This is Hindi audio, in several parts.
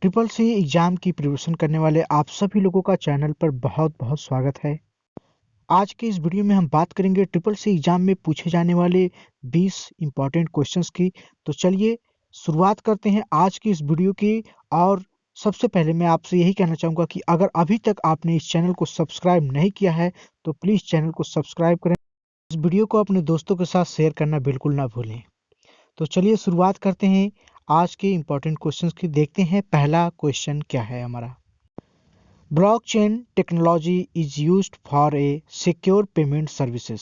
ट्रिपल सी एग्जाम की प्रिपरेशन करने वाले आप सभी लोगों का चैनल पर बहुत बहुत स्वागत है। आज के इस वीडियो में हम बात करेंगे ट्रिपल सी एग्जाम में पूछे जाने वाले 20 इंपॉर्टेंट क्वेश्चंस की। तो चलिए शुरुआत करते हैं आज की इस वीडियो की। और सबसे पहले मैं आपसे यही कहना चाहूँगा कि अगर अभी तक आपने इस चैनल को सब्सक्राइब नहीं किया है तो प्लीज़ चैनल को सब्सक्राइब करें। इस वीडियो को अपने दोस्तों के साथ शेयर करना बिल्कुल ना भूलें। तो चलिए शुरुआत करते हैं आज के इम्पोर्टेंट क्वेश्चंस की। देखते हैं पहला क्वेश्चन क्या है हमारा। Blockchain technology is used for a secure payment services.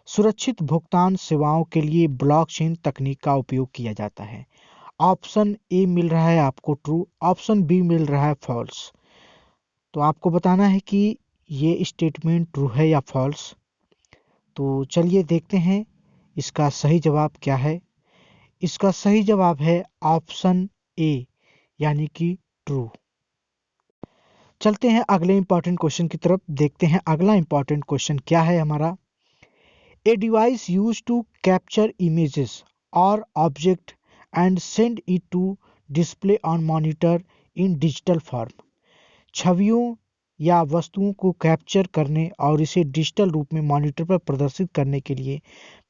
सुरक्षित भुगतान सेवाओं के लिए ब्लॉकचेन तकनीक का उपयोग किया जाता है। ऑप्शन ए मिल रहा है आपको ट्रू, ऑप्शन बी मिल रहा है फॉल्स। तो आपको बताना है कि ये स्टेटमेंट ट्रू है या फॉल्स। तो चलिए देखते हैं इसका सही जवाब क्या है। इसका सही जवाब है ऑप्शन ए यानी कि ट्रू। चलते हैं अगले इंपॉर्टेंट क्वेश्चन की तरफ। देखते हैं अगला इंपॉर्टेंट क्वेश्चन क्या है हमारा। A device use to capture images और object and send it to display on monitor in digital form. छवियों या वस्तुओं को कैप्चर करने और इसे डिजिटल रूप में मॉनिटर पर प्रदर्शित करने के लिए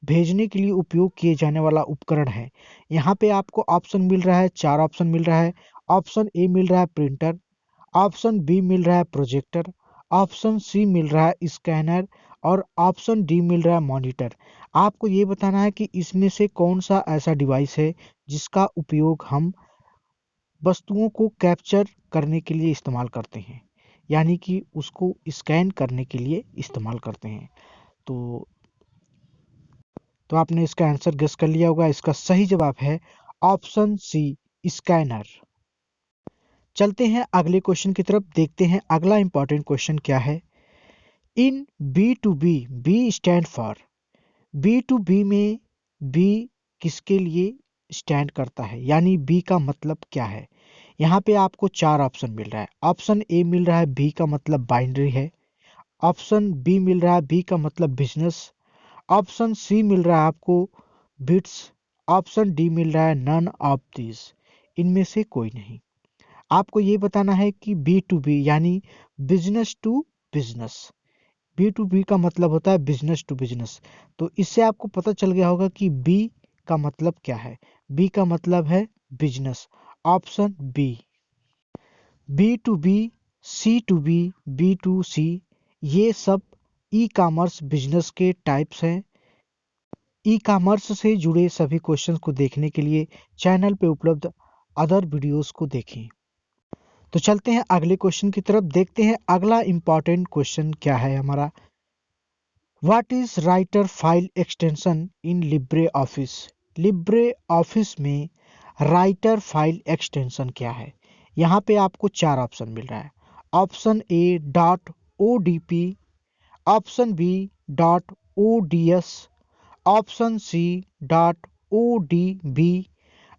भेजने के लिए उपयोग किए जाने वाला उपकरण है। यहाँ पे आपको ऑप्शन मिल रहा है, 4 ऑप्शन मिल रहा है। ऑप्शन ए मिल रहा है प्रिंटर, ऑप्शन बी मिल रहा है प्रोजेक्टर, ऑप्शन सी मिल रहा है स्कैनर और ऑप्शन डी मिल रहा है मॉनिटर। आपको ये बताना है कि इसमें से कौन सा ऐसा डिवाइस है जिसका उपयोग हम वस्तुओं को कैप्चर करने के लिए इस्तेमाल करते हैं, यानी कि उसको स्कैन करने के लिए इस्तेमाल करते हैं। तो आपने इसका आंसर गेस कर लिया होगा। इसका सही जवाब है ऑप्शन सी स्कैनर। चलते हैं अगले क्वेश्चन की तरफ। देखते हैं अगला इंपॉर्टेंट क्वेश्चन क्या है। In B to B, B stand for, B to B में बी किसके लिए स्टैंड करता है, यानी बी का मतलब क्या है। यहाँ पे आपको 4 ऑप्शन मिल रहा है। ऑप्शन ए मिल रहा है बी का मतलब बाइनरी है, ऑप्शन बी मिल रहा है बी का मतलब बिजनेस, ऑप्शन सी मिल रहा है आपको बिट्स, ऑप्शन डी मिल रहा है नन ऑफ दिस, इनमें से कोई नहीं। आपको ये बताना है कि बी टू बी यानी business to business, B to B का मतलब होता है बिजनेस टू बिजनेस। तो इससे आपको पता चल गया होगा कि बी का मतलब क्या है। बी का मतलब है business, option B. B to B, C to B, B to C, ये सब ई कॉमर्स बिजनेस के टाइप्स हैं। ई कॉमर्स से जुड़े सभी क्वेश्चंस को देखने के लिए चैनल पे उपलब्ध अदर वीडियोस को देखें। तो चलते हैं अगले क्वेश्चन की तरफ। देखते हैं अगला इंपॉर्टेंट क्वेश्चन क्या है हमारा। What is writer file extension in Libre office. Libre office में राइटर फाइल एक्सटेंशन क्या है। यहाँ पे आपको 4 ऑप्शन मिल रहा है। Option A dot O D P, option B dot O D S, option C dot O D B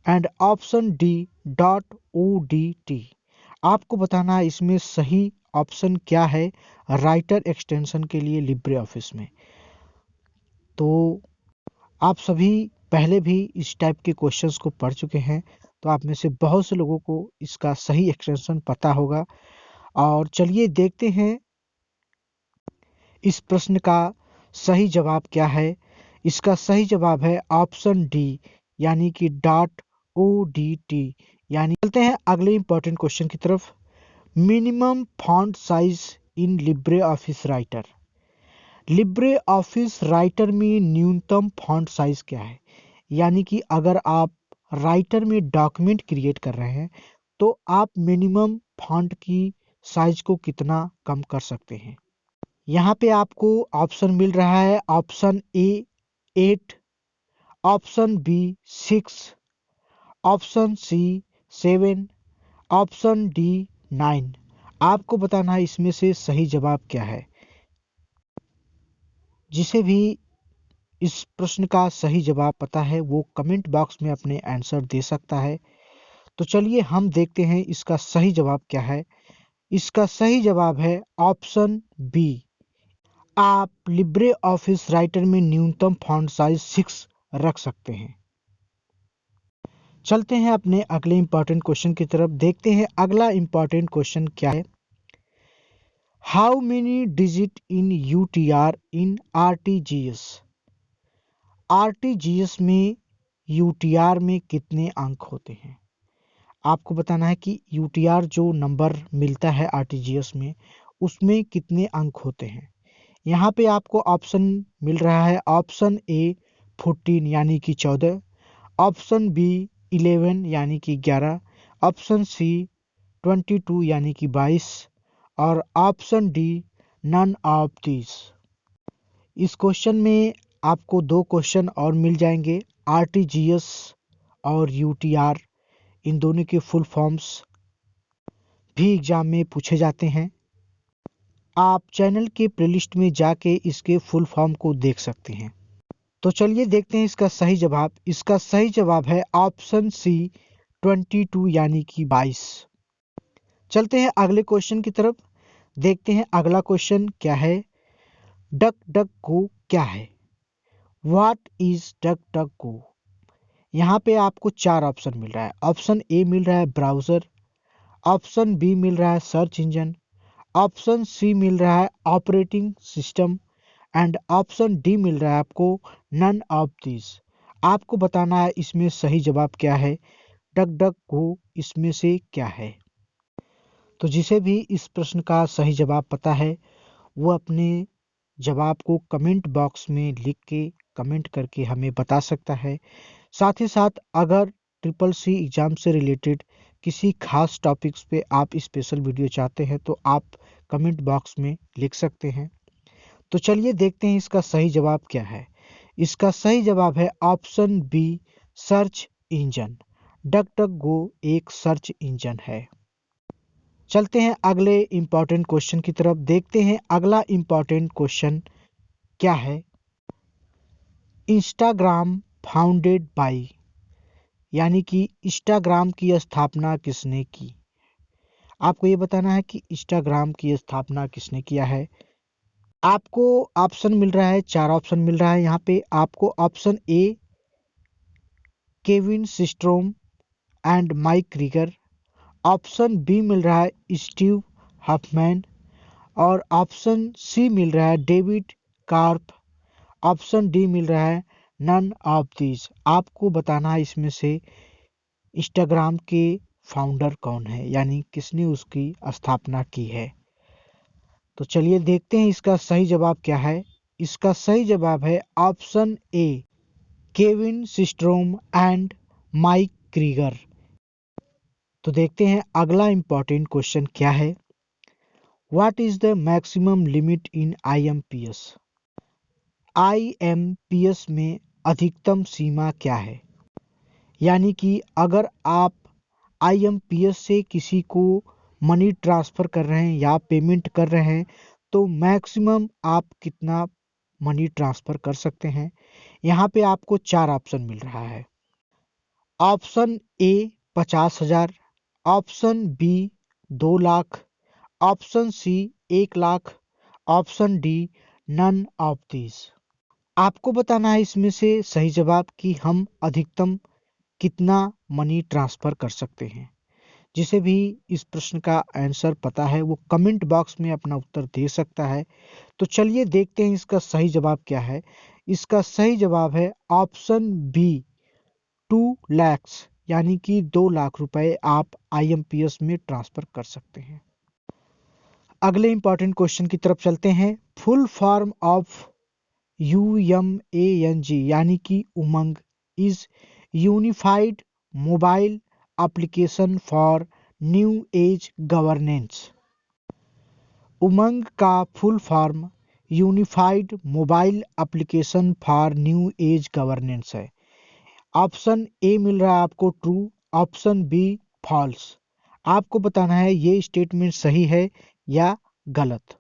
and option D dot O D T. आपको बताना है इसमें सही ऑप्शन क्या है राइटर एक्सटेंशन के लिए लिब्रे ऑफिस में। तो आप सभी पहले भी इस टाइप के क्वेश्चंस को पढ़ चुके हैं, तो आप में से बहुत से लोगों को इसका सही एक्सटेंशन पता होगा। और चलिए देखते हैं इस प्रश्न का सही जवाब क्या है। इसका सही जवाब है ऑप्शन डी यानी कि डॉट ओ डी टी। यानी चलते हैं अगले इंपॉर्टेंट क्वेश्चन की तरफ। Minimum font size in Libre office writer. Libre office writer में न्यूनतम फॉन्ट साइज क्या है, यानी कि अगर आप राइटर में डॉक्यूमेंट क्रिएट कर रहे हैं तो आप मिनिमम फॉन्ट की साइज को कितना कम कर सकते हैं। यहाँ पे आपको ऑप्शन मिल रहा है। Option A 8, option B 6, option C 7, option D 9। आपको बताना है इसमें से सही जवाब क्या है। जिसे भी इस प्रश्न का सही जवाब पता है वो कमेंट बॉक्स में अपने आंसर दे सकता है। तो चलिए हम देखते हैं इसका सही जवाब क्या है। इसका सही जवाब है ऑप्शन बी। आप लिब्रे ऑफिस राइटर में न्यूनतम फॉन्ट साइज 6 रख सकते हैं। चलते हैं अपने अगले इंपॉर्टेंट क्वेश्चन की तरफ। देखते हैं अगला इंपॉर्टेंट क्वेश्चन क्या है। How many digit in UTR in RTGS? RTGS में यूटीआर में कितने अंक होते हैं? आपको बताना है कि यूटीआर जो नंबर मिलता है आरटीजीएस में, उसमें कितने अंक होते हैं। यहाँ पे आपको ऑप्शन मिल रहा है। ऑप्शन ए 14 यानी कि 14, ऑप्शन बी 11 यानी कि 11, ऑप्शन सी 22 यानी कि 22 और option D none of this. इस क्वेश्चन में आपको दो क्वेश्चन और मिल जाएंगे। आरटीजीएस और यूटीआर, इन दोनों के फुल फॉर्म्स भी एग्जाम में पूछे जाते हैं। आप चैनल के प्लेलिस्ट में जाके इसके फुल फॉर्म को देख सकते हैं। तो चलिए देखते हैं इसका सही जवाब। इसका सही जवाब है ऑप्शन सी 22 यानी कि 22। चलते हैं अगले क्वेश्चन की तरफ। देखते हैं अगला क्वेश्चन क्या है। डक डक गो क्या है? व्हाट इज डक डक गो? यहाँ पे आपको चार ऑप्शन मिल रहा है। ऑप्शन ए मिल रहा है ब्राउजर, ऑप्शन बी मिल रहा है सर्च इंजन, ऑप्शन सी मिल रहा है operating system and option D मिल रहा है आपको नन ऑफ दिस। आपको बताना है इसमें सही जवाब क्या है। डक डक गो इसमें से क्या है? तो जिसे भी इस प्रश्न का सही जवाब पता है वो अपने जवाब को कमेंट बॉक्स में लिख के कमेंट करके हमें बता सकता है। साथ ही साथ अगर ट्रिपल सी एग्ज़ाम से रिलेटेड किसी खास टॉपिक्स पे आप स्पेशल वीडियो चाहते हैं तो आप कमेंट बॉक्स में लिख सकते हैं। तो चलिए देखते हैं इसका सही जवाब क्या है। इसका सही जवाब है option B search engine. Duck Duck Go एक सर्च इंजन है। चलते हैं अगले इंपॉर्टेंट क्वेश्चन की तरफ। देखते हैं अगला इंपॉर्टेंट क्वेश्चन क्या है। इंस्टाग्राम फाउंडेड बाय, यानी कि इंस्टाग्राम की स्थापना किसने की? आपको ये बताना है कि इंस्टाग्राम की स्थापना किसने किया है। आपको ऑप्शन मिल रहा है, चार ऑप्शन मिल रहा है यहाँ पे। आपको option A Kevin Systrom and Mike Krieger, option B मिल रहा है स्टीव हफमैन और ऑप्शन सी मिल रहा है डेविड कार्प, ऑप्शन डी मिल रहा है नन ऑफ दिस। आपको बताना है इसमें से इंस्टाग्राम के फाउंडर कौन है, यानी किसने उसकी स्थापना की है। तो चलिए देखते हैं इसका सही जवाब क्या है। इसका सही जवाब है option A Kevin Systrom and Mike Krieger. तो देखते हैं अगला इंपॉर्टेंट क्वेश्चन क्या है। What is the maximum limit in IMPS? IMPS में अधिकतम सीमा क्या है? यानी कि अगर आप आईएमपीएस से किसी को मनी ट्रांसफ़र कर रहे हैं या पेमेंट कर रहे हैं तो मैक्सिमम आप कितना मनी ट्रांसफ़र कर सकते हैं। यहाँ पे आपको चार ऑप्शन मिल रहा है। Option A 50,000, option B 2 lakh, option C 1 lakh, option D none of this. आपको बताना है इसमें से सही जवाब कि हम अधिकतम कितना मनी ट्रांसफ़र कर सकते हैं। जिसे भी इस प्रश्न का आंसर पता है वो कमेंट बॉक्स में अपना उत्तर दे सकता है। तो चलिए देखते हैं इसका सही जवाब क्या है। इसका सही जवाब है ऑप्शन बी 2 लाख, यानी कि 2 लाख रुपए आप आईएमपीएस में ट्रांसफ़र कर सकते हैं। अगले इंपॉर्टेंट क्वेश्चन की तरफ चलते हैं। फुल फॉर्म ऑफ UMANG यानी कि Umang is unified mobile application for new age governance. Umang का full form unified mobile application for new age governance है। ऑप्शन ए मिल रहा है आपको ट्रू, ऑप्शन बी फॉल्स। आपको बताना है ये स्टेटमेंट सही है या गलत।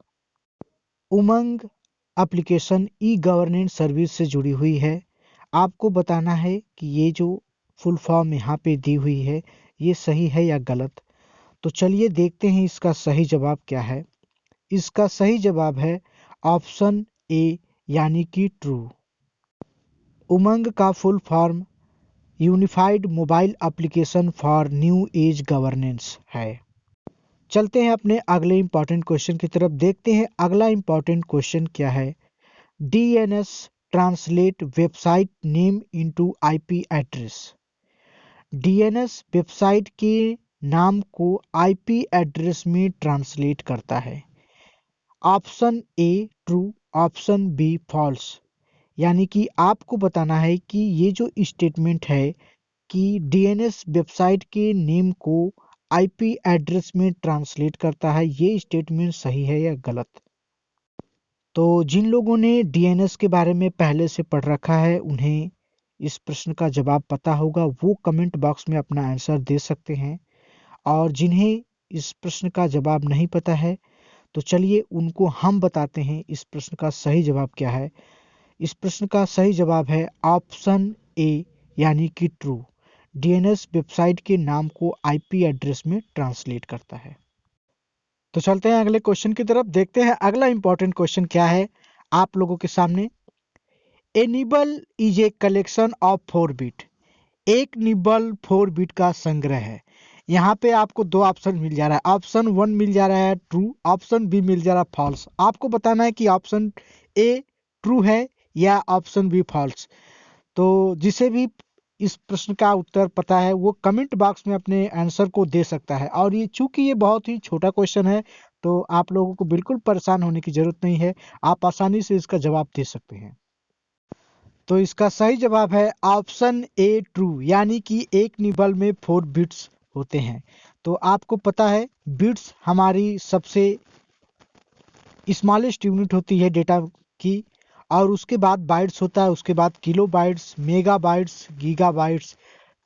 उमंग एप्लीकेशन ई गवर्नेंस सर्विस से जुड़ी हुई है। आपको बताना है कि ये जो फुल फॉर्म यहाँ पे दी हुई है ये सही है या गलत। तो चलिए देखते हैं इसका सही जवाब क्या है। इसका सही जवाब है ऑप्शन ए यानी कि ट्रू। उमंग का full form unified mobile application for new age governance है। चलते हैं अपने अगले इंपॉर्टेंट क्वेश्चन की तरफ, देखते हैं अगला इंपॉर्टेंट क्वेश्चन क्या है। DNS translate website name into IP address. DNS website के नाम को IP एड्रेस में ट्रांसलेट करता है। Option A true, option B false. यानी कि आपको बताना है कि ये जो स्टेटमेंट है कि DNS वेबसाइट के नेम को IP एड्रेस में ट्रांसलेट करता है, ये स्टेटमेंट सही है या गलत। तो जिन लोगों ने DNS के बारे में पहले से पढ़ रखा है उन्हें इस प्रश्न का जवाब पता होगा, वो कमेंट बॉक्स में अपना आंसर दे सकते हैं। और जिन्हें इस प्रश्न का जवाब नहीं पता है तो चलिए उनको हम बताते हैं इस प्रश्न का सही जवाब क्या है। इस प्रश्न का सही जवाब है ऑप्शन ए यानी कि ट्रू। DNS वेबसाइट के नाम को IP एड्रेस में ट्रांसलेट करता है। तो चलते हैं अगले क्वेश्चन की तरफ, देखते हैं अगला इंपॉर्टेंट क्वेश्चन क्या है आप लोगों के सामने। A nibble is a collection of 4 bit. एक निबल 4 बिट का संग्रह है। यहाँ पे आपको दो ऑप्शन मिल जा रहा है, ऑप्शन 1 मिल जा रहा है ट्रू, ऑप्शन बी मिल जा रहा है फॉल्स। आपको बताना है कि ऑप्शन ए ट्रू है या ऑप्शन बी फॉल्स। तो जिसे भी इस प्रश्न का उत्तर पता है वो कमेंट बॉक्स में अपने आंसर को दे सकता है। और ये चूंकि ये बहुत ही छोटा क्वेश्चन है तो आप लोगों को बिल्कुल परेशान होने की जरूरत नहीं है, आप आसानी से इसका जवाब दे सकते हैं। तो इसका सही जवाब है ऑप्शन ए ट्रू, यानी कि एक निबल में 4 बिट्स होते हैं। तो आपको पता है बिट्स हमारी सबसे स्मॉलेस्ट यूनिट होती है डेटा की, और उसके बाद बाइट्स होता है, उसके बाद kilobytes, megabytes, gigabytes,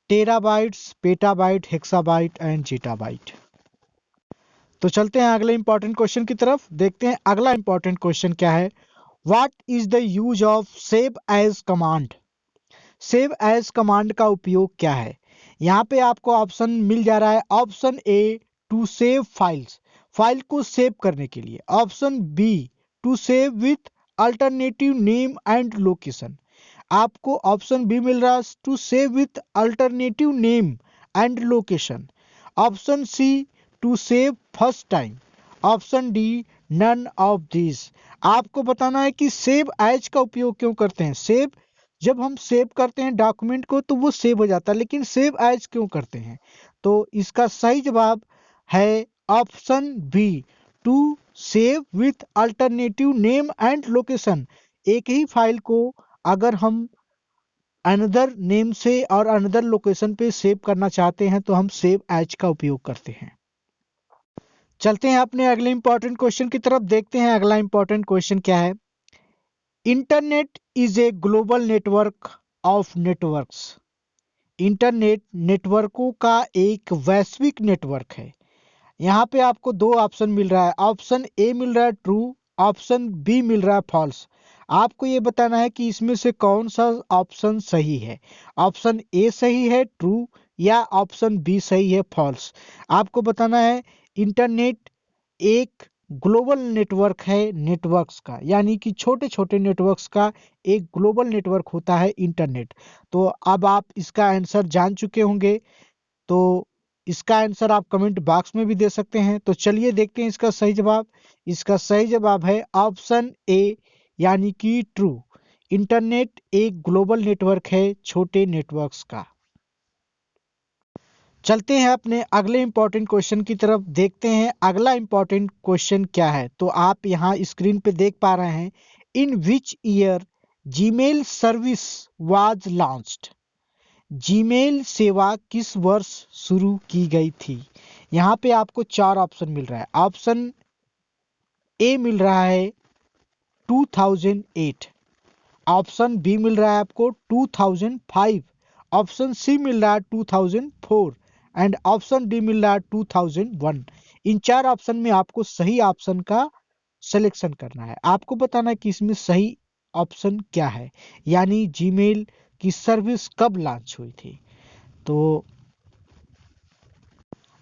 terabytes, petabyte, hexabyte and zettabyte. तो चलते हैं अगले इंपॉर्टेंट क्वेश्चन की तरफ, देखते हैं अगला इंपॉर्टेंट क्वेश्चन क्या है। What is the use of save as command. Save as command का उपयोग क्या है। यहाँ पे आपको ऑप्शन मिल जा रहा है, option A to save files, file को सेव करने के लिए, option B to save with alternative name and location. आपको ऑप्शन बी मिल रहा है to save with alternative name and location, option C to save first time, option D none of this. आपको बताना है कि सेव एज का उपयोग क्यों करते हैं। सेव, जब हम सेव करते हैं डॉक्यूमेंट को तो वो सेव हो जाता है, लेकिन सेव एज क्यों करते हैं। तो इसका सही जवाब है option B to save with alternative name and location. एक ही फाइल को अगर हम अनदर नेम से और अनदर लोकेशन पे सेव करना चाहते हैं तो हम सेव एज का उपयोग करते हैं। चलते हैं अपने अगले इंपॉर्टेंट क्वेश्चन की तरफ, देखते हैं अगला इंपॉर्टेंट क्वेश्चन क्या है। Internet is a global network of networks. Internet नेटवर्कों का एक वैश्विक नेटवर्क है। यहाँ पे आपको दो ऑप्शन मिल रहा है, ऑप्शन ए मिल रहा है ट्रू, ऑप्शन बी मिल रहा है फॉल्स। आपको ये बताना है कि इसमें से कौन सा ऑप्शन सही है, ऑप्शन ए सही है ट्रू या ऑप्शन बी सही है फॉल्स। आपको बताना है इंटरनेट एक ग्लोबल नेटवर्क है नेटवर्क्स का, यानी कि छोटे छोटे नेटवर्क्स का एक ग्लोबल नेटवर्क होता है इंटरनेट। तो अब आप इसका आंसर जान चुके होंगे, तो इसका आंसर आप कमेंट बॉक्स में भी दे सकते हैं। तो चलिए देखते हैं इसका सही जवाब। इसका सही जवाब है ऑप्शन ए यानी कि ट्रू। इंटरनेट एक ग्लोबल नेटवर्क है छोटे नेटवर्क्स का। चलते हैं अपने अगले इंपॉर्टेंट क्वेश्चन की तरफ, देखते हैं अगला इंपॉर्टेंट क्वेश्चन क्या है। तो आप यहाँ स्क्रीन पे देख पा रहे हैं, in which year Gmail service was launched. Gmail सेवा किस वर्ष शुरू की गई थी। यहाँ पे आपको चार ऑप्शन मिल रहा है, ऑप्शन ए मिल रहा है 2008, ऑप्शन बी मिल रहा है आपको 2005, ऑप्शन सी मिल रहा है 2004 एंड ऑप्शन डी मिल रहा है 2001। इन चार ऑप्शन में आपको सही ऑप्शन का सिलेक्शन करना है। आपको बताना है कि इसमें सही ऑप्शन क्या है, यानी जीमेल की सर्विस कब लॉन्च हुई थी। तो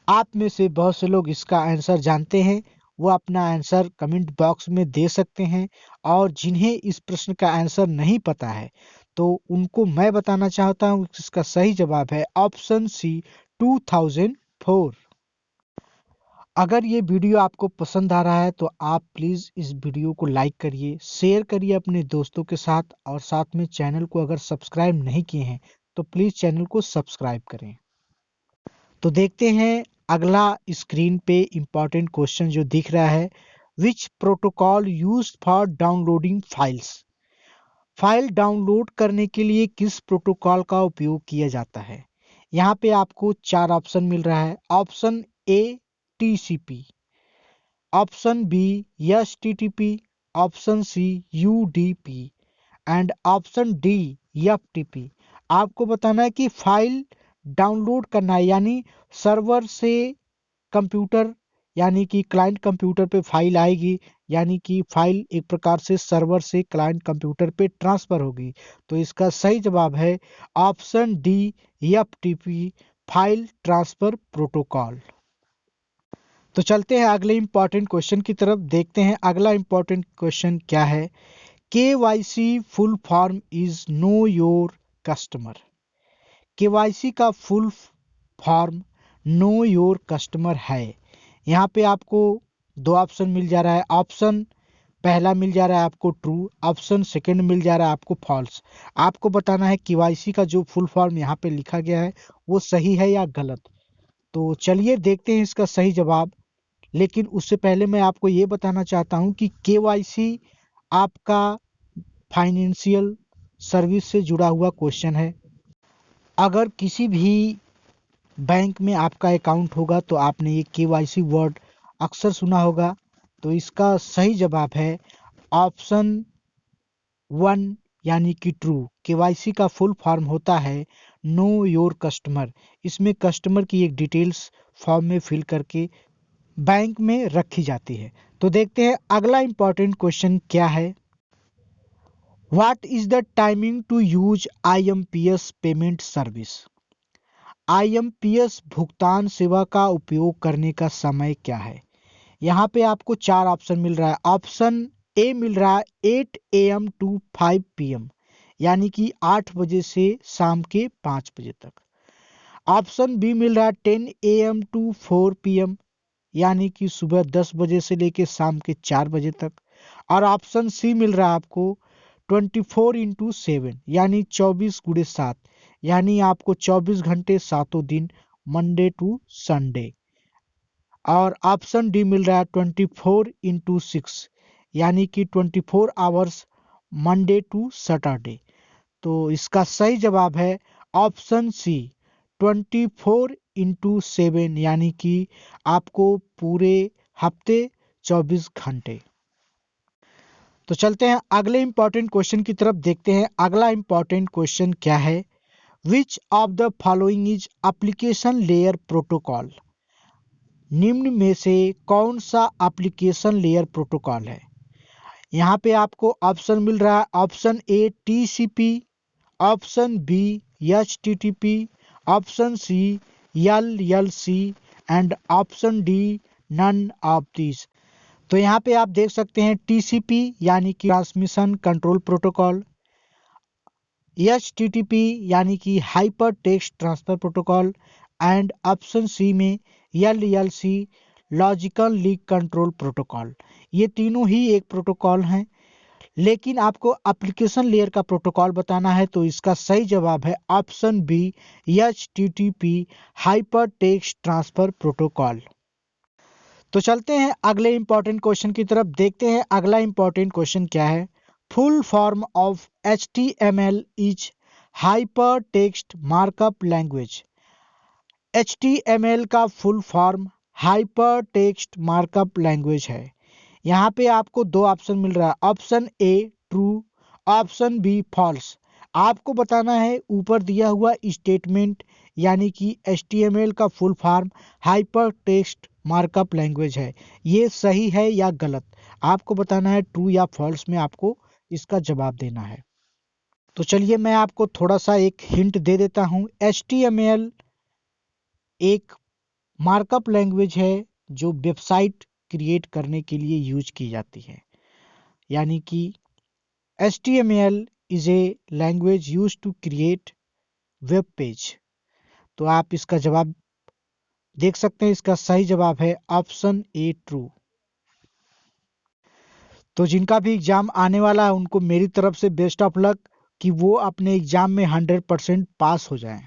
आप में से बहुत से लोग इसका आंसर जानते हैं, वो अपना आंसर कमेंट बॉक्स में दे सकते हैं। और जिन्हें इस प्रश्न का आंसर नहीं पता है तो उनको मैं बताना चाहता हूँ इसका सही जवाब है ऑप्शन सी 2004। अगर ये वीडियो आपको पसंद आ रहा है तो आप प्लीज़ इस वीडियो को लाइक करिए, शेयर करिए अपने दोस्तों के साथ, और साथ में चैनल को अगर सब्सक्राइब नहीं किए हैं तो प्लीज़ चैनल को सब्सक्राइब करें। तो देखते हैं अगला स्क्रीन पे इम्पॉर्टेंट क्वेश्चन जो दिख रहा है, विच protocol used for downloading files. File download करने के लिए किस प्रोटोकॉल का उपयोग किया जाता है। यहाँ पे आपको 4 ऑप्शन मिल रहा है। Option A TCP, option B HTTP, option C UDP and option D FTP. आपको बताना है कि फाइल डाउनलोड करना है, यानी सर्वर से कंप्यूटर, यानी कि क्लाइंट कंप्यूटर पे फाइल आएगी, यानी कि फाइल एक प्रकार से सर्वर से क्लाइंट कंप्यूटर पे ट्रांसफर होगी। तो इसका सही जवाब है option D FTP, file transfer protocol. तो चलते हैं अगले इंपॉर्टेंट क्वेश्चन की तरफ, देखते हैं अगला इंपॉर्टेंट क्वेश्चन क्या है। KYC full form is know your customer. KYC का full form know your customer है। यहाँ पे आपको 2 ऑप्शन मिल जा रहा है। ऑप्शन पहला मिल जा रहा है आपको ट्रू, ऑप्शन सेकंड मिल जा रहा है आपको फॉल्स। आपको बताना है KYC का जो फुल फॉर्म यहाँ पे लिखा गया है वो सही है या गलत। तो चलिए देखते हैं इसका सही जवाब। लेकिन उससे पहले मैं आपको ये बताना चाहता हूँ कि KYC आपका फाइनेंशियल सर्विस से जुड़ा हुआ क्वेश्चन है। अगर किसी भी बैंक में आपका अकाउंट होगा तो आपने ये KYC वर्ड अक्सर सुना होगा। तो इसका सही जवाब है ऑप्शन 1 यानी कि ट्रू। KYC का फुल फॉर्म होता है नो योर कस्टमर। इसमें कस्टमर की एक डिटेल्स फॉर्म में फिल करके बैंक में रखी जाती है। तो देखते हैं अगला इंपॉर्टेंट क्वेश्चन क्या है। What is the timing to use IMPS payment service. IMPS भुगतान सेवा का उपयोग करने का समय क्या है। यहाँ पे आपको 4 ऑप्शन मिल रहा है। ऑप्शन ए मिल रहा है 8 AM टू 5 PM, यानी कि 8 बजे से शाम के 5 बजे तक। ऑप्शन बी मिल रहा है 10 AM टू 4 PM, यानी कि सुबह 10 बजे से लेके शाम के 4 बजे तक। और ऑप्शन सी मिल रहा है आपको 24/7, यानी 24/7, यानी आपको 24 घंटे 7 दिन, मंडे टू संडे। और ऑप्शन डी मिल रहा है 24/6, यानी कि 24 आवर्स, मंडे टू सैटरडे। तो इसका सही जवाब है ऑप्शन सी 24/7, यानी कि आपको पूरे हफ्ते 24 घंटे। तो चलते हैं अगले इंपॉर्टेंट क्वेश्चन की तरफ, देखते हैं अगला इंपॉर्टेंट क्वेश्चन क्या है। Which of the following is application layer protocol. निम्न में से कौन सा एप्लीकेशन लेयर प्रोटोकॉल है। यहाँ पे आपको ऑप्शन मिल रहा है। Option A TCP, option B HTTP, option C LLC and option D none of this. तो यहाँ पे आप देख सकते हैं TCP यानी कि ट्रांसमिशन कंट्रोल प्रोटोकॉल, HTTP यानी कि hypertext transfer protocol and option C में LLC logical link control protocol. ये तीनों ही एक प्रोटोकॉल हैं, लेकिन आपको एप्लीकेशन लेयर का प्रोटोकॉल बताना है। तो इसका सही जवाब है option B HTTP hypertext transfer protocol. तो चलते हैं अगले इंपॉर्टेंट क्वेश्चन की तरफ, देखते हैं अगला इंपॉर्टेंट क्वेश्चन क्या है। Full form of HTML is hyper text markup language. HTML का full form hyper text markup language है। यहाँ पे आपको 2 ऑप्शन मिल रहा है। Option A true, option B false. आपको बताना है ऊपर दिया हुआ स्टेटमेंट, यानी कि HTML का full form hyper text markup language है, ये सही है या गलत। आपको बताना है ट्रू या फॉल्स में आपको इसका जवाब देना है। तो चलिए मैं आपको थोड़ा सा एक हिंट दे देता हूँ। HTML एक मार्कअप लैंग्वेज है जो वेबसाइट क्रिएट करने के लिए यूज की जाती है, यानी कि HTML is a language use to create web page. तो आप इसका जवाब देख सकते हैं, इसका सही जवाब है ऑप्शन ए ट्रू। तो जिनका भी एग्जाम आने वाला है उनको मेरी तरफ से बेस्ट ऑफ लक कि वो अपने एग्जाम में 100% पास हो जाएं।